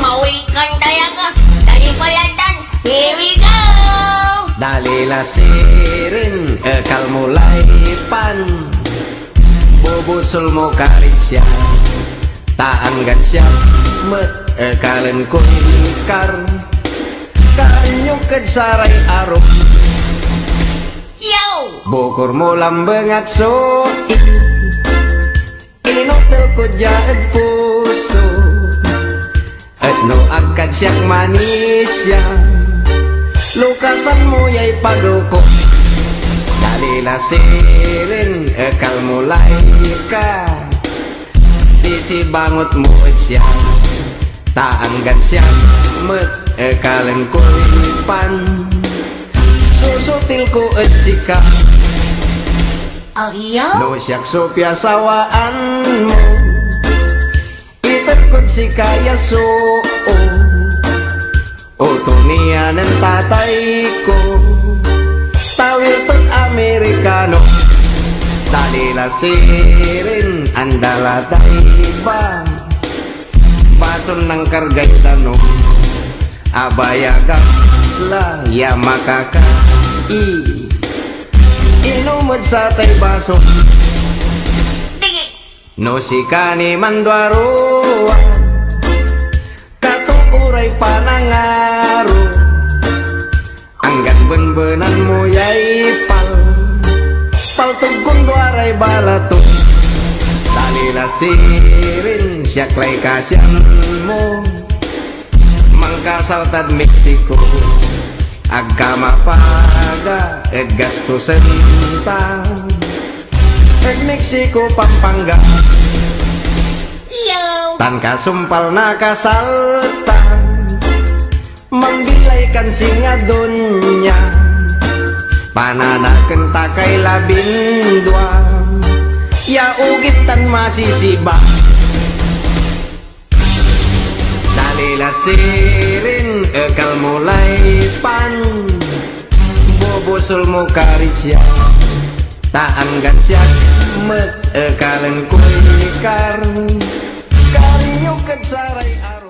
mawikan daya ka. Dali paladan, here we go. Dalila sirin, ekal mulai pan. Bubusul mo karit siya, taanggan siya, met ekalen kunikar. Kanyong kedsaray arok, Yo! bukur mo lambeng at so. Inotel ko jaad puso, at no agkad siyak manis siya. Lukasan mo ya'y pagaw ko. Dalila sirin, ekal mulay ka. Sisibangot mo at siya, taanggan siya, met ekalen ko'y pan. Susutil ko at sika, Yo! no siyak sopya sawaan mo. Itat ko't si kaya so. Oto niya ng tatay ko, tawil to't Amerikano. Dalila sirin, andala ba. Bason ng kargay tanong, abayaga la ya makakai. Inumad sa tay baso, Digi! no si kani mandwaruan. Katukuray panangaro, anggan benbenan mo yay pal. Paltugkong duaray balato. Dalila sirin, siyaklay kasyan mo. Mangkasaltad Mexico, agka mapaga, ed gasto senta. Ed Mexico, Pampanga, Yo! tan kasumpal na kasaltan. Mangbilay kan singadonya, pananaken takay labindwa. Ya ugit tan masisiba. Dalila sirin, ekal mulai pan. Bobosul mo karit siya, taanggan siya, met ekalen kuikar. Karinyo kadsaray araw.